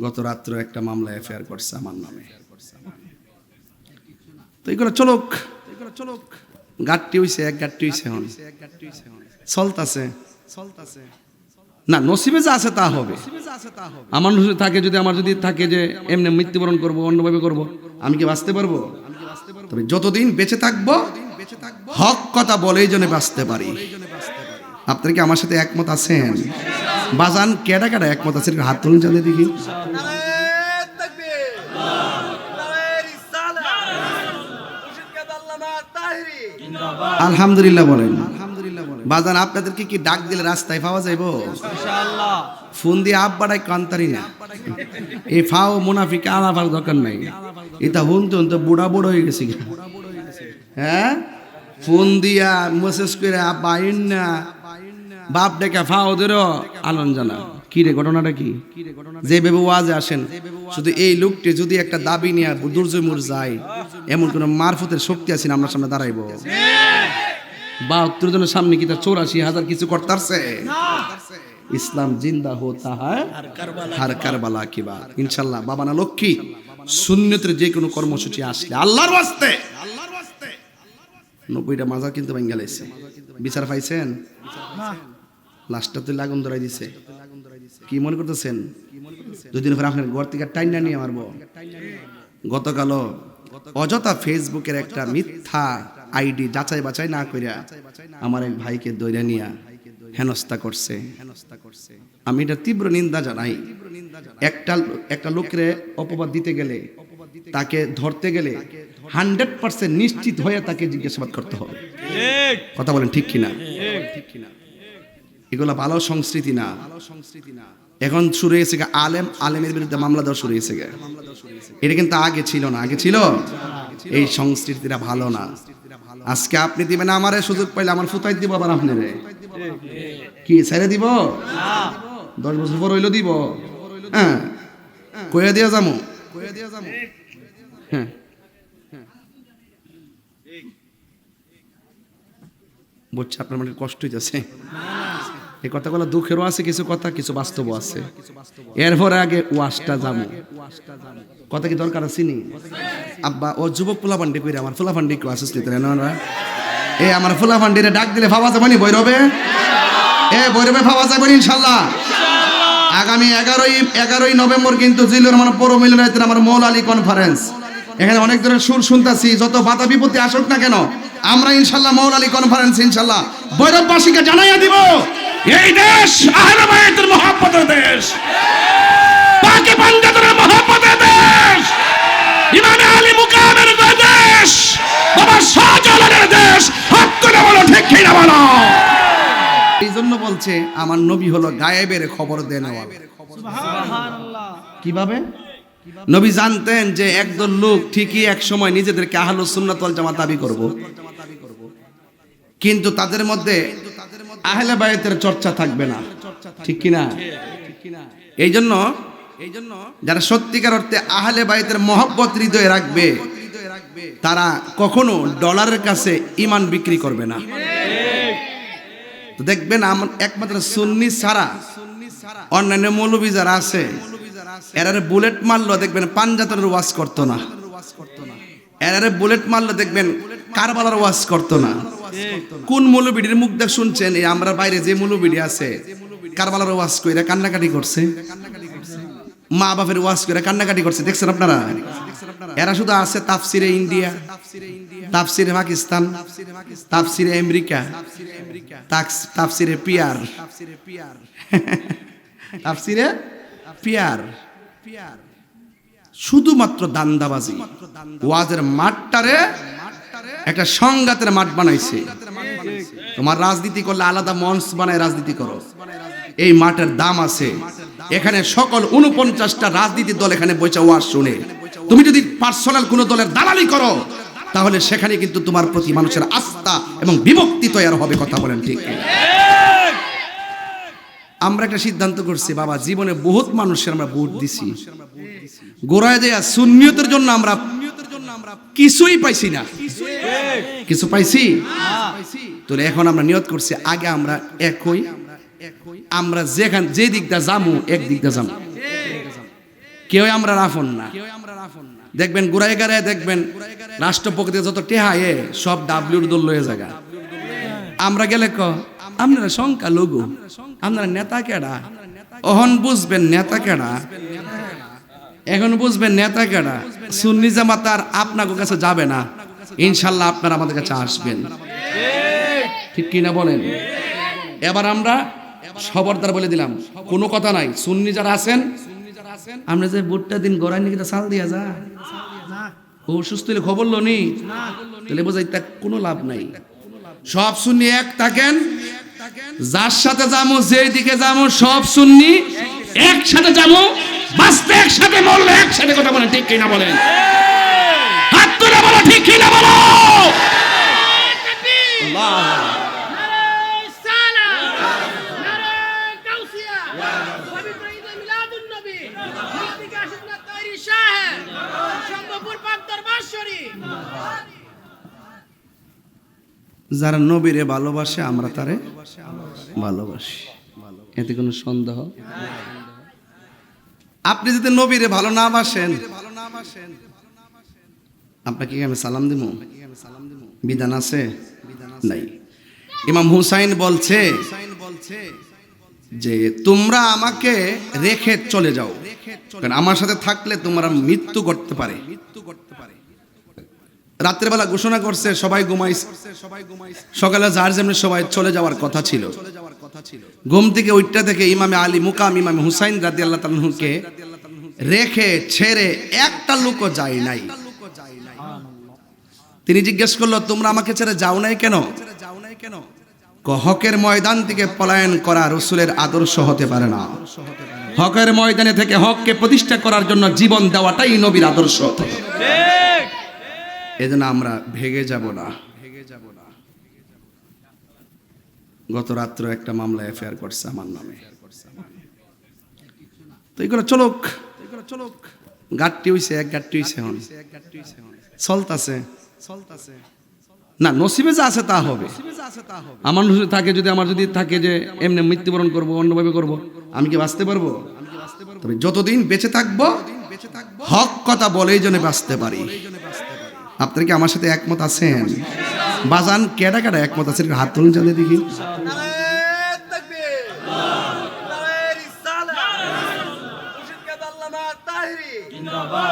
গত রাত্রে একটা মামলা এফআইআর করছে আমার নামে। তো এগুলো চলুক, গাট্টি হইছে, এক গাট্টি হইছে, এখন চলতাছে। না, নসিবে যা আছে তা হবে। আমার নসিবে থাকে, যদি আমার যদি থাকে যে এমনি মৃত্যুবরণ করব, অন্যভাবে করব, আমি কি বাঁচতে পারবো? তবে যতদিন বেঁচে থাকবো হক কথা বলেই জন্য বাঁচতে পারি। আপনারা কি আমার সাথে একমত আছেন? বাজান কেডা কেডা একমত আছেন? হাত তুলুন চাঁদে দেখি। আলহামদুলিল্লাহ বলেন। বাজান আপনাদেরকে কি ডাক দিলে রাস্তায় পাওয়া যাইবো? ফোন দিয়ে আব্বাটাই কান্তারি না, এই ফাও মুনাফিক আলাফার দরকার নাই। এটা হুনতে হুনতে বুড়া বুড়ো হয়ে গেছি। হ্যাঁ, ফোন দিয়া মেসেজ করে আব্বা আইন না, বাপ ডেকে ফাও ধরো আলন জানা। কি রে, ঘটনাটা কি? যে ভেবে ওয়াজে আসেন, শুধু এই লোকটি যদি একটা দাবি নিয়ে দুর্জমুর যায়, এমন কোন মারফতের শক্তি আছে না আপনার সামনে দাঁড়াইব? 72 জনের সামনে কি তার 84,000 কিছু করতারছে? ইসলাম জিন্দা হোতা হয় হর কারবালা কি বাত। ইনশাআল্লাহ বাবা না লক্ষ্মী, সুন্নতের যে কোনো কর্মসূচি আসলে আল্লাহর ওয়াস্তে 90টা মাজার কিন্তু ভেঙে গেছে। বিচার পাইছেন? লাস্টটা তো লাগুন ধরাই দিছে। কি মনে করতেছেন? দুদিন পরে আপনার ঘর থেকে টাইনা নিয়ে মারবো। গতকাল অযথা ফেসবুকের একটা মিথ্যা আইডি যাচাই বাছাই না কইরা আমার এক ভাইকে দইরা নিয়া হেনস্থা করছে। আমি এটা তীব্র নিন্দা জানাই। একটা লোকের অপবাদ দিতে গেলে, তাকে ধরতে গেলে 100% নিশ্চিত হয়ে তাকে জিজ্ঞাসাবাদ করতে হবে। কথা বলেন ঠিক কিনা? এগুলা ভালো সংস্কৃতি না। এখন শুরু হয়েছে আলেমের বিরুদ্ধে মামলা দেওয়া শুরু হয়েছে। এটা কিন্তু আগে ছিল না। আগে ছিল এই সংস্কৃতিটা ভালো না। আজকে আপনি দিবেন আমারে, সুযোগ পাইলে আমার ফুতাই দিব, আবার আপনি কি ছেড়ে দিব? 10 বছর পর হইলো দিব। হ্যাঁ, কইয়া দিয়া যামু। হ্যাঁ, বুঝছে আপনার মানে কষ্ট হইতেছে। এই কথাগুলো দুঃখেরও আছে, কিছু কথা কিছু বাস্তবও আছে। এরপরে আগে ওয়াজটা যাবো। কথা কি দরকার আছে নি? আব্বা ও যুবক ফুলাফান্ডি কইরা আমার ফুলাফান্ডি কেউ আসিস নিতে না। এই আমার ফুলাফান্ডিরে ডাক দিলে ভাবা যাবে নি বৈরবে? বৈরবে ভাবা যাবে ইনশাল্লাহ। আগামী 11ই নভেম্বর কিন্তু জিলুর মানে পৌর মিলনায়তনে আমার মৌলা আলী কনফারেন্স। এখানে অনেক ধরনের সুর শুনতাছি, যত বাধা বিপত্তি আসুক না কেন, আমরা ইনশাল্লাহ মৌলা আলী কনফারেন্স ইনশাল্লাহ বৈরববাসীকে জানাইয়া দিব, এই দেশ আহলে বায়তের মহব্বতের দেশ, পাকি পাঞ্জাবের মহব্বতের দেশ, ইমাম আলী মুকামের দেশ, বাবা শাহজালালের দেশ। হক করে বলো, ঠিক কিনা বলো? এই জন্য বলছে আমার নবী হলো গায়েবের খবর দেনওয়ালা। সুবহানাল্লাহ। কিভাবে? নবী জানতেন যে একদল লোক ঠিকই এক সময় নিজেদেরকে আহলুস সুন্নাত ওয়াল জামাত দাবি করব, কিন্তু তাদের মধ্যে আহলে বায়তের চর্চা থাকবে না। ঠিক কিনা? এই জন্য যারা সত্যিকার অর্থে আহলে বায়তের মহব্বত হৃদয়ে রাখবে, তারা কখনো ডলারের কাছে ঈমান বিক্রি করবে না। তো দেখবেন একমাত্র সুন্নি ছাড়া অন্যান্য মৌলবী যারা আছে, এরারে বুলেট মারলো দেখবেন পাঞ্জাতনের ওয়াজ করতো না, এরারে বুলেট মারলো দেখবেন কারবালার ওয়াজ করতো না। কোন মৌলবীর মুখ দেখ শুনছেন? এই আমরা বাইরে যে মৌলবী আছে, কারবালার ওয়াজ কইরা কান্নাকাটি করছে, মা বাপের ওয়াজ কইরা কান্নাকাটি করছে, দেখছেন আপনারা? এরা শুধু আছে তাফসিরে ইন্ডিয়া, তাফসিরে পাকিস্তান, তাফসিরে আমেরিকা, তাফসিরে পিয়ার, তাফসিরে পিয়ার, শুধুমাত্র দান্দাবাজি। ওয়াজের মাঠটারে একটা সংঘাতের মাঠ বানাইছে। তোমার রাজনীতি করলে আলাদা মঞ্চ বানায় রাজনীতি করো, এই মাঠের দাম আছে। এখানে সকল 49টা রাজনীতির দল এখানে বসে ওয়াজ শুনে। তুমি যদি পার্সোনাল কোন দলের দালালি করো, তাহলে সেখানে কিন্তু তোমার প্রতি মানুষের আস্থা এবং বিভক্তি তৈরি হবে। কথা বলেন ঠিক? আমরা একটা সিদ্ধান্ত করছি, বাবা জীবনে বহুত মানুষের আমরা ভোট দিছি, গোড়ায় দেয়া সুন্নিয়তের জন্য আমরা কিছুই পাইছি না। কিছু পাইছি? তো এখন আমরা নিয়ত করছি, আগে আমরা একই, আমরা যে দিকটা যামু এক দিকটা যামু। কেউ আমরা রাফন না। দেখবেন গুড়াই গাড়ায় দেখবেন রাষ্ট্রপতি যত টেহায়ে সব ডাব্লিউর দল লয়ে জায়গা। আমরা গেলে আপনারা সংখ্যা লঘু, আপনারা নেতা কেডা, অহন বুঝবেন নেতা কেডা, এখন বুঝবেন নেতা কেডা। সুন্নি জামাত আর আপনার কাছে যাবে না, ইনশাল্লাহ আপনারা আমাদের কাছে আসবেন, ঠিক কিনা বলেন? এবার আমরা খবরদার বলে দিলাম, কোনো কথা নাই। সুন্নি যারা আছেন, আমরা যে ভোটটা দিন গড়াই নাকি চাল দিয়া যা, ও সুস্থ হলে খবর লো নি, তাহলে বোঝাই তা কোনো লাভ নাই। সব সুন্নি এক থাকেন, যার সাথে যাবো যেই দিকে যাবো সব সুন্নি একসাথে যাবো, বাঁচতে একসাথে, মরলে একসাথে। কথা বলেন ঠিক কিনা বলেন? হাত তুলে বলো ঠিক কিনা বলো। যারা নবীরে ভালোবাসে আমরা তারে ভালোবাসি, এতে কোনো সন্দেহ। আপনি যদি নবীরে ভালো না বাসেন, আপনাকে আমি সালাম দিব? বিধান আছে? নাই। ইমাম হুসাইন বলছে যে তোমরা আমাকে রেখে চলে যাও, কারণ আমার সাথে থাকলে তোমরা মৃত্যু করতে পারে। রাত্রে বেলা ঘোষণা করছে সবাই ঘুমাইছে, সকালে যার যেমনি সবাই চলে যাওয়ার কথা ছিল। ঘুম থেকে ওইটা থেকে ইমামে আলী মুকাম ইমামে হুসাইন রাদিয়াল্লাহু তাআলা আনহুকে রেখে ছেড়ে একটা লোকও যায় নাই। তিনি জিজ্ঞেস করলো তোমরা আমাকে ছেড়ে যাও নাই কেন? হকের ময়দান থেকে পলায়ন করা রাসূলের আদর্শ হতে পারে না। হকের ময়দানে থেকে হককে প্রতিষ্ঠা করার জন্য জীবন দেওয়াটাই নবীর আদর্শ। এজন্য আমরা ভেগে যাব না। গত রাত্র একটা মামলা এফআইআর করছে আমার নামে, তো এগুলো চলুক, গাট্টি হইছে, এক গাট্টি হইছে, হন চলতাছে না। নসিবে যা আছে তা হবে। আমার নসিবে থাকে, যদি আমার যদি থাকে যে এমনি মৃত্যুবরণ করব, অন্যভাবে করব, আমি কি বাঁচতে পারবো? তবে যতদিন বেঁচে থাকবো হক কথা বলেই জন্য বাঁচতে পারি। আপনারা কি আমার সাথে একমত আছেন? বাজান কেডা কেডা একমত আছেন? হাত তুলুন জানে দেখি।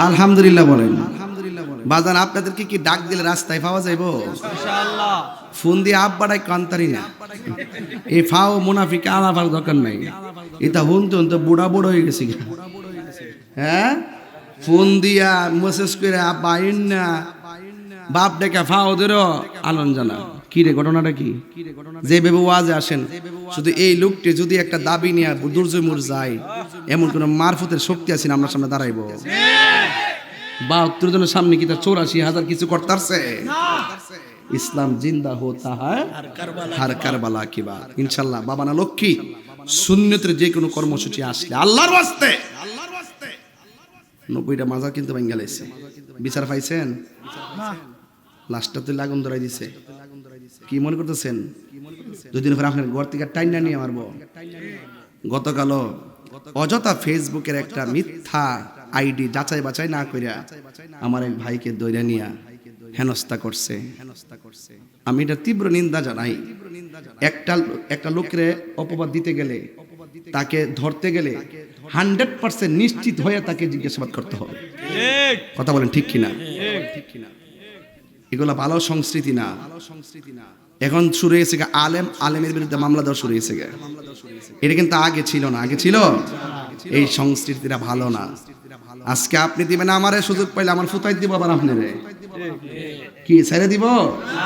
আলহামদুলিল্লাহ বলেন। বাজান আপনাদেরকে কি ডাক দিলে রাস্তায় পাওয়া যাইব? ফোন দিয়ে আপ বাড়াই কান্তারি না। এই ফাও মুনাফিক আলাপার দরকার নাই। এটা হুনতে হুনতে বুড়া বুড়ো হয়ে গেছি। হ্যাঁ, ফোন দিয়া মেসেজ করে বাইন না, বাপ ডেকে ফাও ধরো আনন্দ জানা। কি রে ঘটনাটা কি? যে ভেবে ওয়াজে আসেন, শুধু এই লোকটি যদি একটা দাবি নিয়ে দুর্জমুর যায়, এমন কোন মারফতের শক্তি আছে না আপনার সামনে দাঁড়াইব? 72 জনের সামনে কি তার 84,000 কিছু করতারছে? ইসলাম জিন্দা হোতা হ্যায় হর কারবালা কি বাত। ইনশাআল্লাহ বাবা না লক্ষ্মী সুন্নতের যে কোনো কর্মসূচি আসলে আল্লাহর ওয়াস্তে 90টা মাজার কিন্তু ভেঙে গেছে। বিচার পাইছেন? লাস্টটা তো লাগুন ধরাই দিছে। কি মনে করতেছেন? দুদিন পর আপনার ঘর থেকে টাইনা নিয়ে মারবো। গতকাল অযথা ফেসবুকের একটা মিথ্যা আইডি যাচাই বাছাই না কইরা আমার এক ভাইকে দইরা নিয়া হেনস্থা করছে। আমি এটা তীব্র নিন্দা জানাই। একটা লোকের অপবাদ দিতে গেলে, তাকে ধরতে গেলে 100% নিশ্চিত হয়ে তাকে জিজ্ঞাসাবাদ করতে হবে। কথা বলেন ঠিক কিনা? এগুলা ভালো সংস্কৃতি না। এখন শুরু হয়েছে আলেমের বিরুদ্ধে মামলা দেওয়া শুরু হয়েছে। এটা কিন্তু আগে ছিল না। আগে ছিল এই সংস্কৃতিটা ভালো না। আজকে আপনি দিবেন আমারে সুযোগ পাইলে আমার ফুতাই দিব, আবার আপনারে কি ছেড়ে দিব?